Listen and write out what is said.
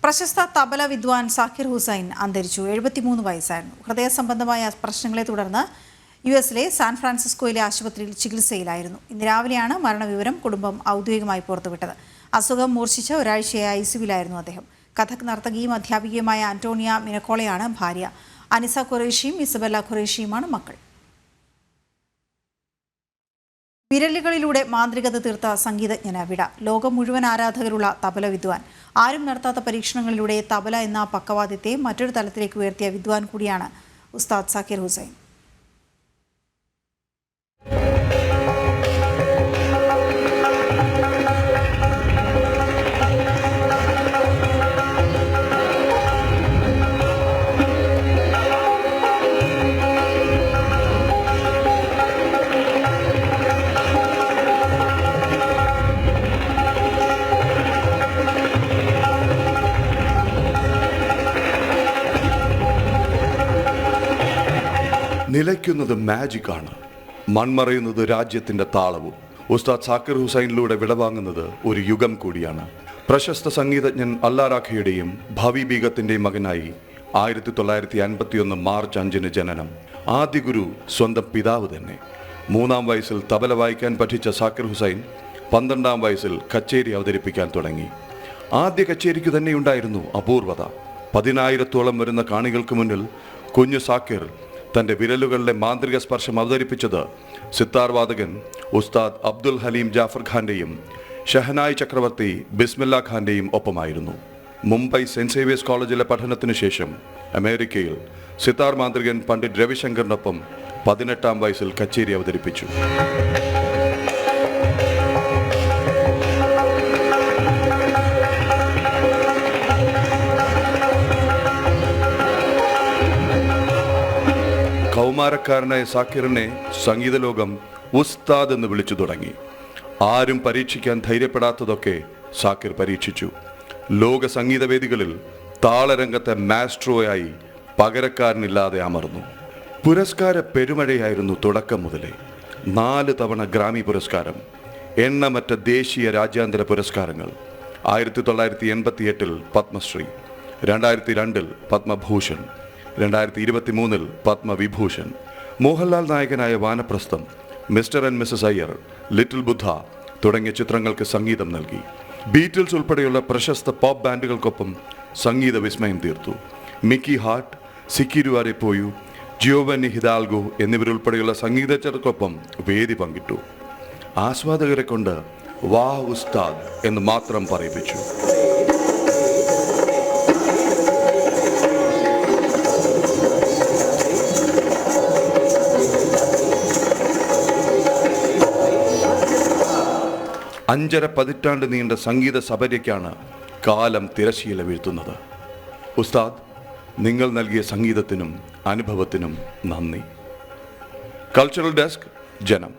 പ്രശസ്ത തബല വിദ്വാൻ സാക്കിർ ഹുസൈൻ അന്തരിച്ചു. 73 വയസ്സായിരുന്നു. ഹൃദയ സംബന്ധമായ പ്രശ്നങ്ങളെ തുടർന്ന് യുഎസിലെ സാൻ ഫ്രാൻസിസ്കോയിലെ ആശുപത്രിയിൽ ചികിത്സയിലായിരുന്നു. ഇന്ന് രാവിലെയാണ് മരണവിവരം കുടുംബം ഔദ്യോഗികമായി പുറത്തുവിട്ടത്. അസുഖം മൂർച്ഛിച്ച് ഒരാഴ്ചയായി ഐസിയുവിലായിരുന്നു അദ്ദേഹം. കഥക് നർത്തകിയും അധ്യാപികയുമായ ആന്റോണിയ മിനക്കോളയാണ് ഭാര്യ. അനിസ ഖുറേഷിയും ഇസബെല്ല ഖുറേഷിയുമാണ് മക്കൾ. വിരലുകളിലൂടെ മാന്ത്രികത തീർത്ത സംഗീതജ്ഞന് വിട. ലോകം മുഴുവൻ ആരാധകരുള്ള തബല വിദ്വാൻ. ആരും നടത്താത്ത പരീക്ഷണങ്ങളിലൂടെ തബല എന്ന പക്കവാദ്യത്തെ മറ്റൊരു തലത്തിലേക്ക് ഉയർത്തിയ വിദ്വാൻ കൂടിയാണ് ഉസ്താദ് സാക്കിർ ഹുസൈൻ. നിലയ്ക്കുന്നത് മാജിക്കാണ്, മൺമറയുന്നത് രാജ്യത്തിൻ്റെ താളവും. ഉസ്താദ് സാക്കിർ ഹുസൈനിലൂടെ വിടവാങ്ങുന്നത് ഒരു യുഗം കൂടിയാണ്. പ്രശസ്ത സംഗീതജ്ഞൻ അല്ലാ രാഖയുടെയും ഭവി ബീഗത്തിൻ്റെയും മകനായി 1951 മാർച്ച് 5 ജനനം. ആദ്യ ഗുരു സ്വന്തം പിതാവ് തന്നെ. 3-ാം വയസ്സിൽ തബല വായിക്കാൻ പഠിച്ച സാക്കിർ ഹുസൈൻ 12-ാം വയസ്സിൽ കച്ചേരി അവതരിപ്പിക്കാൻ തുടങ്ങി. ആദ്യ കച്ചേരിക്ക് തന്നെയുണ്ടായിരുന്നു അപൂർവത. 10,000-ഓളം വരുന്ന കാണികൾക്ക് മുന്നിൽ കുഞ്ഞു സാക്കിർ തൻ്റെ വിരലുകളിലെ മാന്ത്രിക സ്പർശം അവതരിപ്പിച്ചത് സിത്താർ വാദകൻ ഉസ്താദ് അബ്ദുൽ ഹലീം ജാഫർ ഖാൻ്റെയും ഷഹനായി ചക്രവർത്തി ബിസ്മില്ല ഖാൻ്റെയും ഒപ്പമായിരുന്നു. മുംബൈ സെൻറ്റ് സേവിയേഴ്സ് കോളേജിലെ പഠനത്തിനു ശേഷം അമേരിക്കയിൽ സിത്താർ മാന്ത്രികൻ പണ്ഡിറ്റ് രവിശങ്കറിനൊപ്പം 18-ാം വയസ്സിൽ കച്ചേരി അവതരിപ്പിച്ചു. കൗമാരക്കാരനായ സാക്കിറിനെ സംഗീത ലോകം ഉസ്താദ് എന്ന് വിളിച്ചു തുടങ്ങി. ആരും പരീക്ഷിക്കാൻ ധൈര്യപ്പെടാത്തതൊക്കെ സാക്കിർ പരീക്ഷിച്ചു. ലോക സംഗീതവേദികളിൽ താളരംഗത്തെ മാസ്ട്രോയായി പകരക്കാരനില്ലാതെ അമർന്നു. പുരസ്കാര പെരുമഴയായിരുന്നു തുടക്കം മുതലേ. 4 തവണ ഗ്രാമി പുരസ്കാരം, എണ്ണമറ്റ ദേശീയ രാജ്യാന്തര പുരസ്കാരങ്ങൾ. 1988 പത്മശ്രീ, 2002 പത്മഭൂഷൺ, 2023 പത്മവിഭൂഷൺ. മോഹൻലാൽ നായകനായ Vanaprastham, mister and missus Iyer, little Buddha തുടങ്ങിയ ചിത്രങ്ങൾക്ക് സംഗീതം നൽകി. ബീറ്റിൽസ് ഉൾപ്പെടെയുള്ള പ്രശസ്ത പോപ്പ് ബാൻഡുകൾക്കൊപ്പം സംഗീത വിസ്മയം തീർത്തു. മിക്കി ഹാർട്ട്, സിക്കിരുവാരെ പോയു, ജിയോവന്നി ഹിദാൽഗോ എന്നിവരുൾപ്പെടെയുള്ള സംഗീതജ്ഞർക്കൊപ്പം വേദി പങ്കിട്ടു. ആസ്വാദകരെ കൊണ്ട് വാ ഉസ്താദ് എന്ന് മാത്രം പറയിപ്പിച്ചു. അഞ്ചര പതിറ്റാണ്ട് നീണ്ട സംഗീത സബര്യയ്ക്കാണ് കാലം തിരശ്ശീല വീഴ്ത്തുന്നത്. ഉസ്താദ്, നിങ്ങൾ നൽകിയ സംഗീതത്തിനും അനുഭവത്തിനും നന്ദി. കൾച്ചറൽ ഡെസ്ക്, ജനം.